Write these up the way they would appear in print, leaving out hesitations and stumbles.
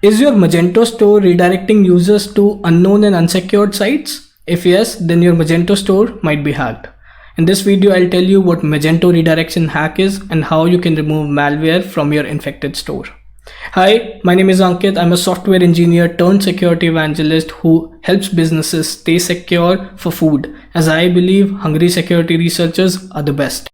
Is your Magento store redirecting users to unknown and unsecured sites? If yes, then your Magento store might be hacked. In this video, I'll tell you what Magento Redirection Hack is and how you can remove malware from your infected store. Hi, my name is Ankit. I'm a software engineer turned security evangelist who helps businesses stay secure for food, as I believe hungry security researchers are the best.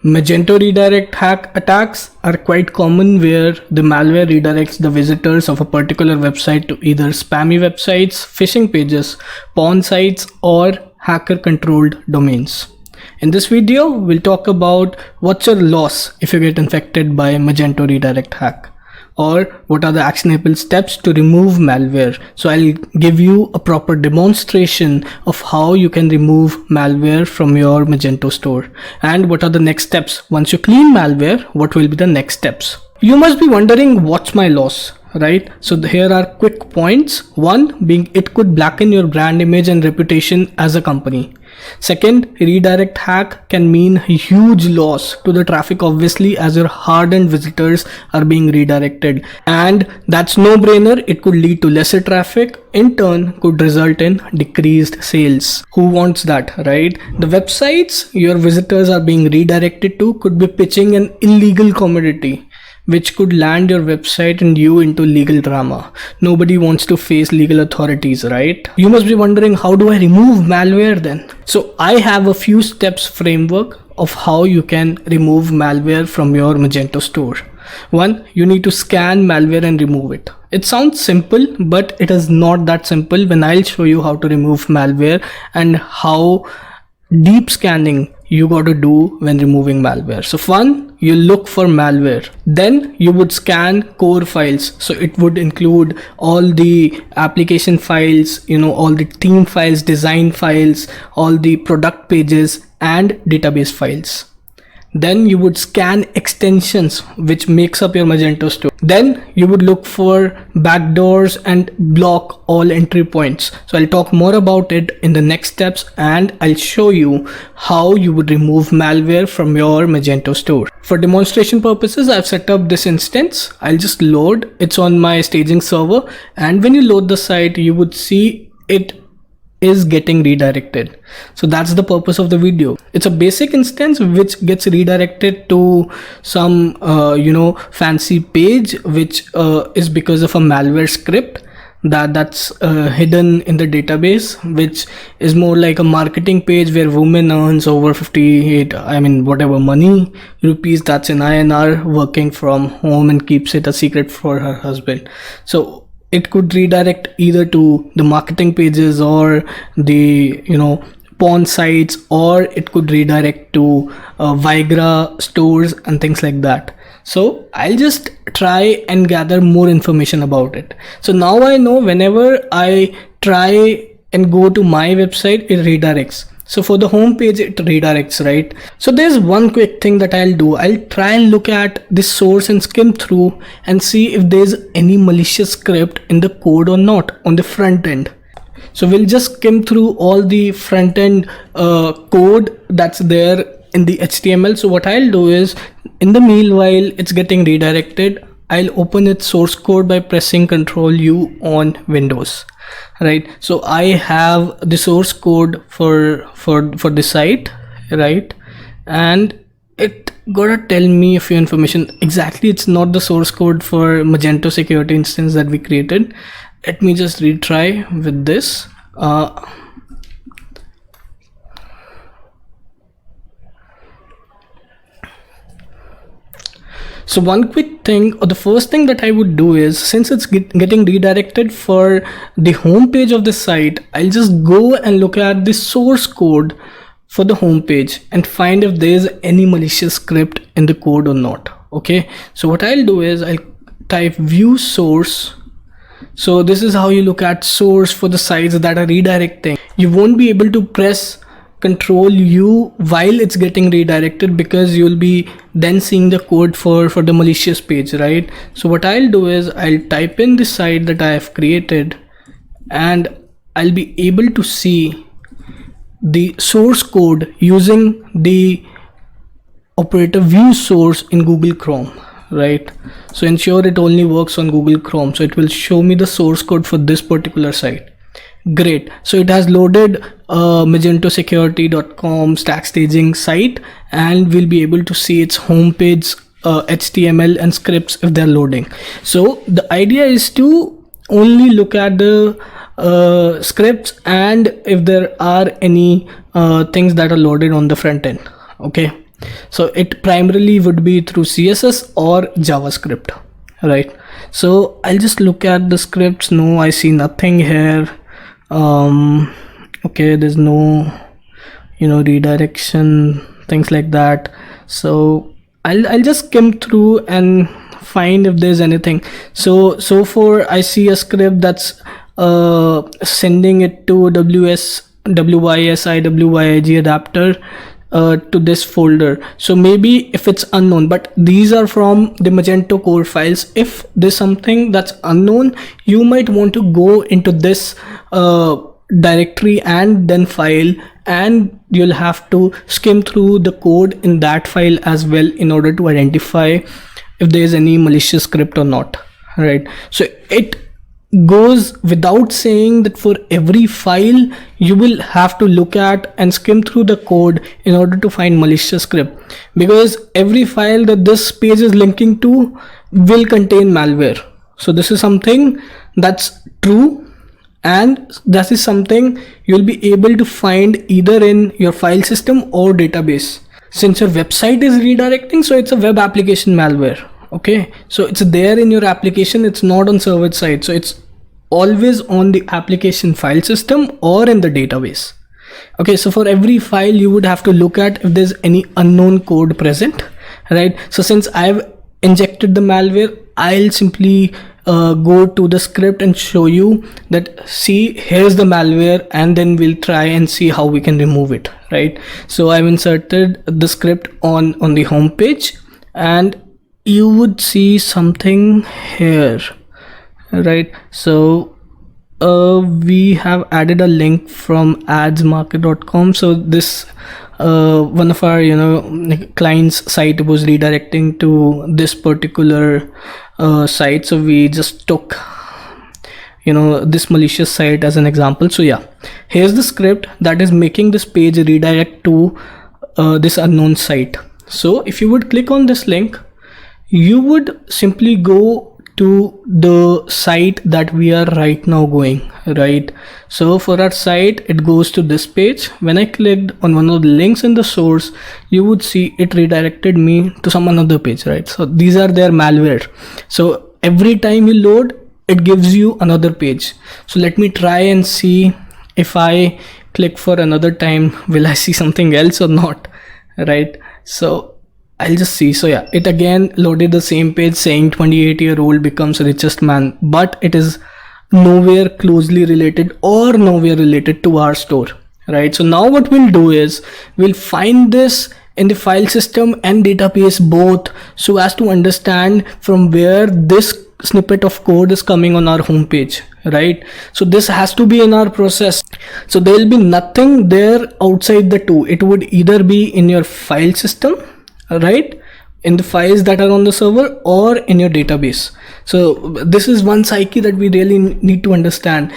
Magento redirect hack attacks are quite common, where the malware redirects the visitors of a particular website to either spammy websites, phishing pages, porn sites, or hacker controlled domains. In this video, we'll talk about what's your loss if you get infected by Magento redirect hack, or what are the actionable steps to remove malware. So I'll give you a proper demonstration of how you can remove malware from your Magento store, and what are the next steps. Once you clean malware, what will be the next steps? You must be wondering, what's my loss, right? So here are quick points. One being, it could blacken your brand image and reputation as a company. Second, redirect hack can mean a huge loss to the traffic, obviously, as your hardened visitors are being redirected, and that's no brainer. It could lead to lesser traffic, in turn could result in decreased sales. Who wants that, right? The websites your visitors are being redirected to could be pitching an illegal commodity, which could land your website and you into legal drama. Nobody wants to face legal authorities, right? You must be wondering, how do I remove malware then? So I have a few steps framework of how you can remove malware from your Magento store. One, you need to scan malware and remove it. It sounds simple, but it is not that simple when I'll show you how to remove malware and how deep scanning you got to do when removing malware. So one, you look for malware, then you would scan core files. So it would include all the application files, all the theme files, design files, all the product pages and database files. Then you would scan extensions which makes up your Magento store. Then you would look for backdoors and block all entry points. So I'll talk more about it in the next steps, and I'll show you how you would remove malware from your Magento store. For demonstration purposes, I've set up this instance. I'll just load. It's on my staging server, and when you load the site, you would see it is getting redirected. So that's the purpose of the video. It's a basic instance which gets redirected to some fancy page, which is because of a malware script that's hidden in the database, which is more like a marketing page where woman earns over 58 money rupees, that's in INR, working from home, and keeps it a secret for her husband. So it could redirect either to the marketing pages or the porn sites, or it could redirect to Viagra stores and things like that. So I'll just try and gather more information about it. So now I know whenever I try and go to my website, it redirects. So for the home page, it redirects, right? So there's one quick thing that I'll do. I'll try and look at this source and skim through and see if there's any malicious script in the code or not on the front end. So we'll just skim through all the front end code that's there in the HTML. So what I'll do is, in the meanwhile it's getting redirected, I'll open its source code by pressing Ctrl U on Windows. Right, so I have the source code for the site, right, and it gotta tell me a few information. Exactly, it's not the source code for Magento security instance that we created. Let me just retry with this. So one quick thing, or the first thing that I would do is, since it's getting redirected for the home page of the site, I'll just go and look at the source code for the home page and find if there's any malicious script in the code or not. Okay, so what I'll do is I'll type view source. So this is how you look at source for the sites that are redirecting. You won't be able to press Control U while it's getting redirected, because you'll be then seeing the code for the malicious page, right? So what I'll do is I'll type in the site that I have created, and I'll be able to see the source code using the operator view source in Google Chrome, right? So ensure it only works on Google Chrome. So it will show me the source code for this particular site. Great. So it has loaded magentosecurity.com stack staging site, and we'll be able to see its homepage, HTML and scripts if they're loading. So the idea is to only look at the scripts and if there are any things that are loaded on the front end. Okay, so it primarily would be through CSS or JavaScript, right? So I'll just look at the scripts. No, I see nothing here. Okay, there's no redirection, things like that. So I'll just skim through and find if there's anything. So far I see a script that's sending it to WYSIWYG adapter to this folder. So maybe if it's unknown, but these are from the Magento core files. If there's something that's unknown, you might want to go into this directory and then file, and you'll have to skim through the code in that file as well in order to identify if there's any malicious script or not, right? So it goes without saying that for every file you will have to look at and skim through the code in order to find malicious script, because every file that this page is linking to will contain malware. So this is something that's true, and that is something you'll be able to find either in your file system or database. Since your website is redirecting, so it's a web application malware. Okay, so it's there in your application, it's not on server side, so it's always on the application file system or in the database. Okay, so for every file you would have to look at if there's any unknown code present, right? So since I've injected the malware, I'll simply go to the script and show you that, see, here's the malware, and then we'll try and see how we can remove it, right? So I've inserted the script on the home page, and you would see something here, right? So we have added a link from adsmarket.com. so this one of our clients site was redirecting to this particular site, so we just took this malicious site as an example. So yeah, here's the script that is making this page redirect to this unknown site. So if you would click on this link, you would simply go to the site that we are right now going, right? So for our site, it goes to this page. When I clicked on one of the links in the source, you would see it redirected me to some another page, right? So these are their malware. So every time you load, it gives you another page. So let me try and see if I click for another time, will I see something else or not, right? So I'll just see. So yeah, it again loaded the same page saying 28-year-old becomes richest man, but it is nowhere closely related or nowhere related to our store, right? So now what we'll do is we'll find this in the file system and database both, so as to understand from where this snippet of code is coming on our homepage, right? So this has to be in our process. So there will be nothing there outside the two. It would either be in your file system, right, in the files that are on the server, or in your database. So this is one psyche that we really need to understand.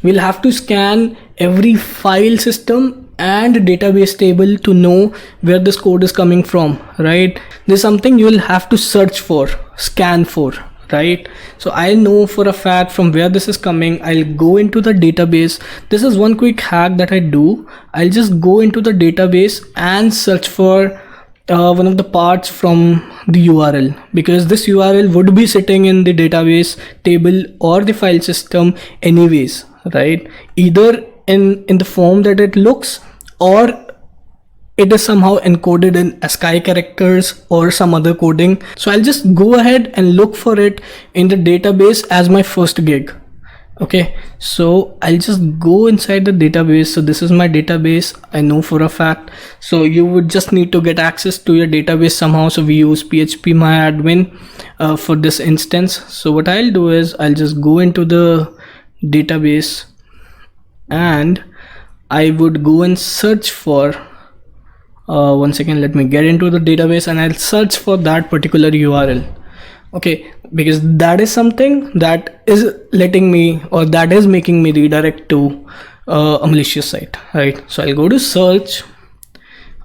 We'll have to scan every file system and database table to know where this code is coming from, right? There's something you will have to search for, scan for, right? So I know for a fact from where this is coming. I'll go into the database. This is one quick hack that I do. I'll just go into the database and search for one of the parts from the URL, because this URL would be sitting in the database table or the file system anyways, right? Either in the form that it looks, or it is somehow encoded in ASCII characters or some other coding. So I'll just go ahead and look for it in the database as my first gig. Okay, so I'll just go inside the database. So this is my database, I know for a fact. So you would just need to get access to your database somehow. So we use php-myadmin for this instance. So what I'll do is I'll just go into the database and I would go and search for One second, let me get into the database and I'll search for that particular URL. Okay, because that is something that is letting me, or that is making me redirect to a malicious site, right? So I'll go to search,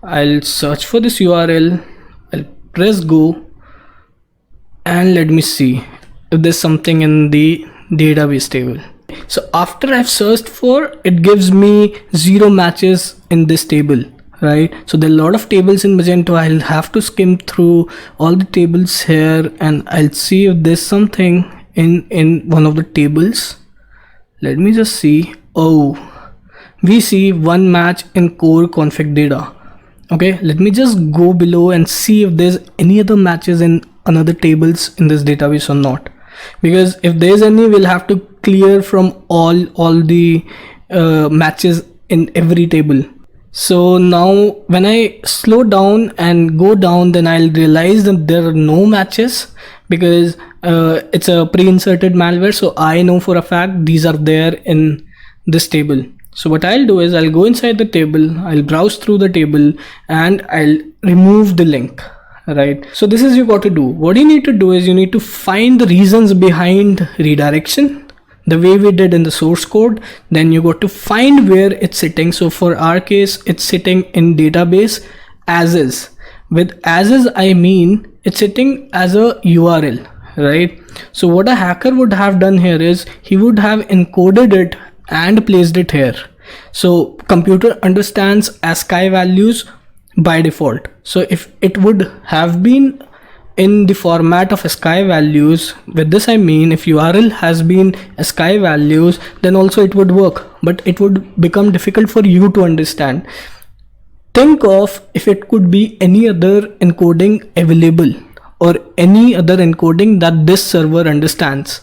I'll search for this URL, I'll press go, and let me see if there's something in the database table. So after I've searched for, it gives me 0 matches in this table, right? So there are a lot of tables in Magento. I'll have to skim through all the tables here and I'll see if there's something in one of the tables. Let me just see. Oh, we see 1 match in core config data. Okay, let me just go below and see if there's any other matches in another tables in this database or not, because if there's any, we'll have to clear from all the matches in every table. So now when I slow down and go down, then I'll realize that there are no matches, because it's a pre-inserted malware. So I know for a fact these are there in this table. So what I'll do is I'll go inside the table, I'll browse through the table and I'll remove the link, right? So this is you got to do. What you need to do is you need to find the reasons behind redirection, the way we did in the source code. Then you got to find where it's sitting. So for our case, it's sitting in database as is. With as is, I mean it's sitting as a URL, right? So what a hacker would have done here is he would have encoded it and placed it here. So computer understands ASCII values by default. So if it would have been in the format of ASCII values, with this I mean if URL has been ASCII values, then also it would work, but it would become difficult for you to understand. Think of if it could be any other encoding available, or any other encoding that this server understands,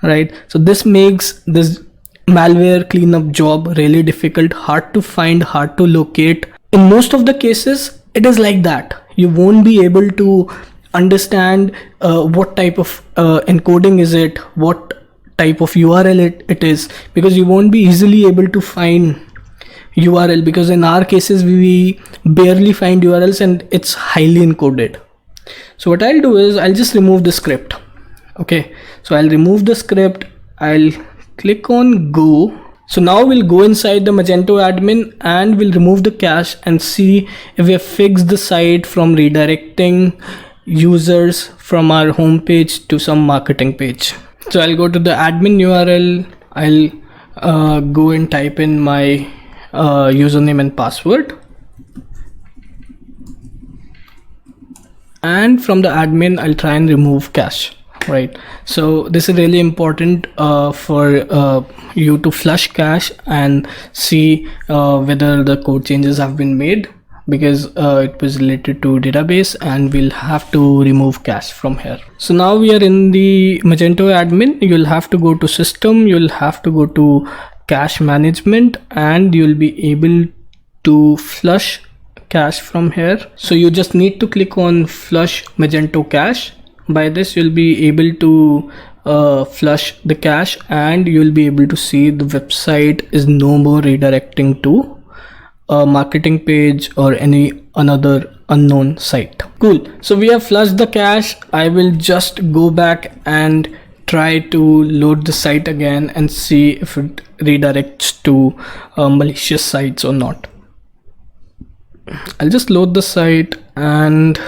right? So this makes this malware cleanup job really difficult, hard to find, hard to locate. In most of the cases, it is like that. You won't be able to understand what type of encoding is it, what type of URL it is, because you won't be easily able to find URL, because in our cases we barely find URLs and it's highly encoded. So what I'll do is I'll just remove the script. Okay, so I'll remove the script, I'll click on go. So now we'll go inside the Magento admin and we'll remove the cache and see if we have fixed the site from redirecting users from our home page to some marketing page. So I'll go to the admin URL, I'll go and type in my username and password, and from the admin I'll try and remove cache. Right, so this is really important for you to flush cache and see whether the code changes have been made, because it was related to database and we'll have to remove cache from here. So now we are in the Magento admin. You'll have to go to system, you'll have to go to cache management, and you'll be able to flush cache from here. So you just need to click on flush Magento cache. By this you'll be able to flush the cache and you'll be able to see the website is no more redirecting to a marketing page or any another unknown site. Cool, so we have flushed the cache. I will just go back and try to load the site again and see if it redirects to malicious sites or not. I'll just load the site and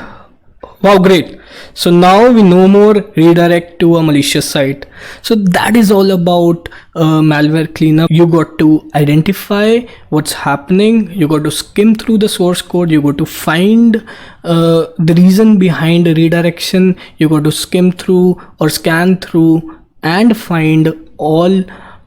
wow, great. So now we no more redirect to a malicious site. So that is all about malware cleanup. You got to identify what's happening, you got to skim through the source code, you got to find the reason behind the redirection, you got to skim through or scan through and find all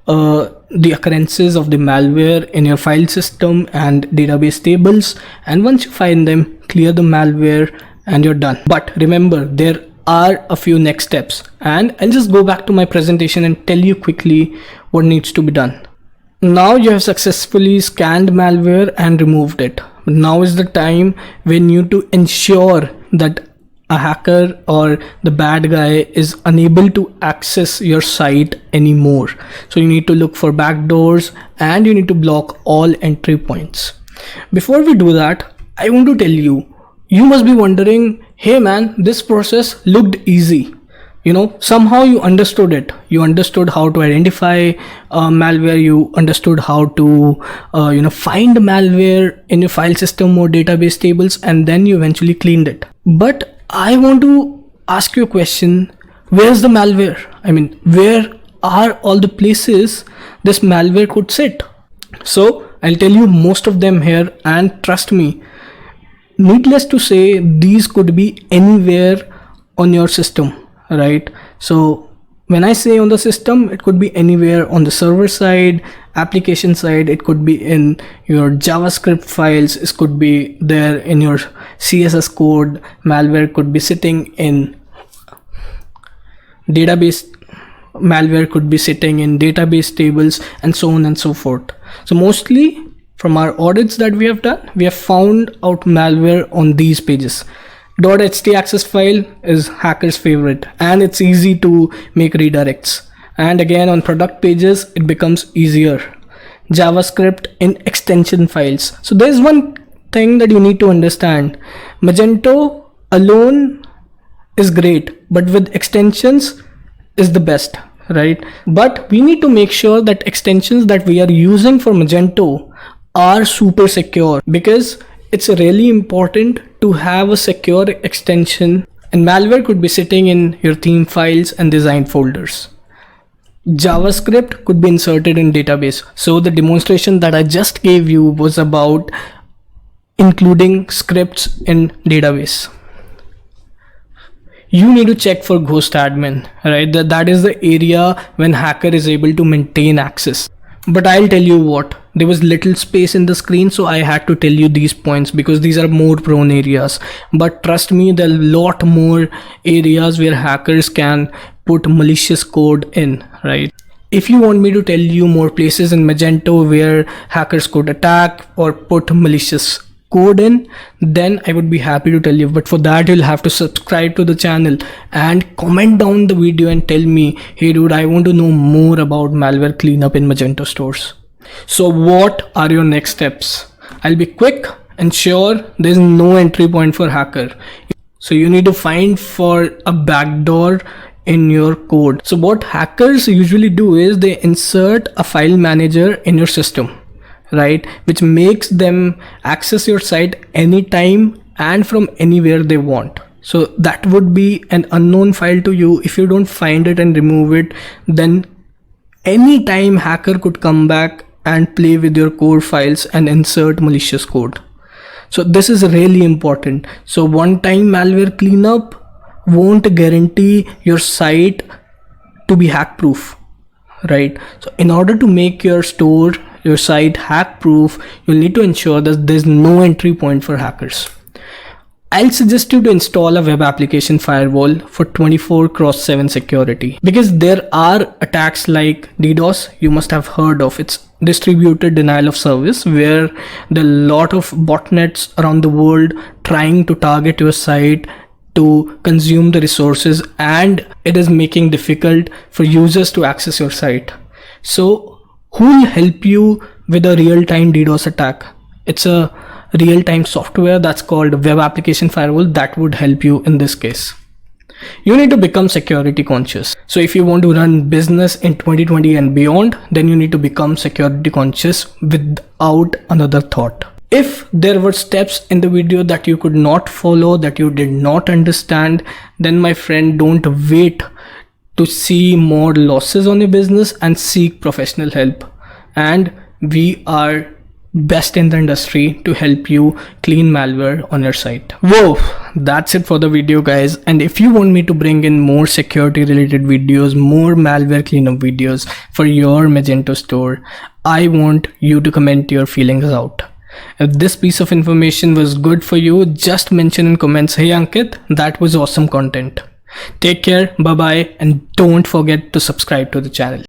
the occurrences of the malware in your file system and database tables, and once you find them, clear the malware and you're done. But remember, there are a few next steps, and I'll just go back to my presentation and tell you quickly what needs to be done. Now you have successfully scanned malware and removed it. Now is the time when you to ensure that a hacker or the bad guy is unable to access your site anymore. So you need to look for backdoors and you need to block all entry points. Before we do that, I want to tell you, you must be wondering, hey man, this process looked easy. Somehow you understood it. You understood how to identify malware. You understood how to, find malware in your file system or database tables, and then you eventually cleaned it. But I want to ask you a question. Where's the malware? I mean, where are all the places this malware could sit? So I'll tell you most of them here, and trust me, needless to say, these could be anywhere on your system. Right? So when I say on the system, it could be anywhere on the server side, application side. It could be in your JavaScript files. It could be there in your CSS code. Malware could be sitting in database. Malware could be sitting in database tables, and so on and so forth. So mostly from our audits that we have done, we have found out malware on these pages. .htaccess file is hacker's favorite, and it's easy to make redirects. And again, on product pages, it becomes easier. JavaScript in extension files. So there's one thing that you need to understand. Magento alone is great, but with extensions is the best, right? But we need to make sure that extensions that we are using for Magento are super secure, because it's really important to have a secure extension, and malware could be sitting in your theme files and design folders. JavaScript could be inserted in database. So the demonstration that I just gave you was about including scripts in database. You need to check for Ghost-Admin, right? That is the area when hacker is able to maintain access. But I'll tell you what, there was little space in the screen, so I had to tell you these points because these are more prone areas. But trust me, there are a lot more areas where hackers can put malicious code in, right? If you want me to tell you more places in Magento where hackers could attack or put malicious code in, then I would be happy to tell you. But for that, you'll have to subscribe to the channel and comment down the video and tell me, hey dude, I want to know more about malware cleanup in Magento stores. So what are your next steps? I'll be quick and sure. There's no entry point for hacker. So you need to find for a backdoor in your code. So what hackers usually do is they insert a file manager in your system, right, which makes them access your site anytime and from anywhere they want. So that would be an unknown file to you. If you don't find it and remove it, then anytime hacker could come back and play with your core files and insert malicious code. So this is really important. So one-time malware cleanup won't guarantee your site to be hack proof, right? So in order to make your store, your site hack proof, you'll need to ensure that there's no entry point for hackers. I'll suggest you to install a web application firewall for 24/7 security, because there are attacks like DDoS. You must have heard of it's distributed denial of service, where there are a lot of botnets around the world trying to target your site to consume the resources, and it is making difficult for users to access your site. So who will help you with a real-time DDoS attack? It's a real-time software that's called web application firewall that would help you in this case. You need to become security conscious. So if you want to run business in 2020 and beyond, then you need to become security conscious without another thought. If there were steps in the video that you could not follow, that you did not understand, then my friend, don't wait to see more losses on your business and seek professional help. And we are best in the industry to help you clean malware on your site. Whoa, that's it for the video, guys. And if you want me to bring in more security related videos, more malware cleanup videos for your Magento store, I want you to comment your feelings out. If this piece of information was good for you, just mention in comments, hey Ankit, that was awesome content. Take care, bye bye, and don't forget to subscribe to the channel.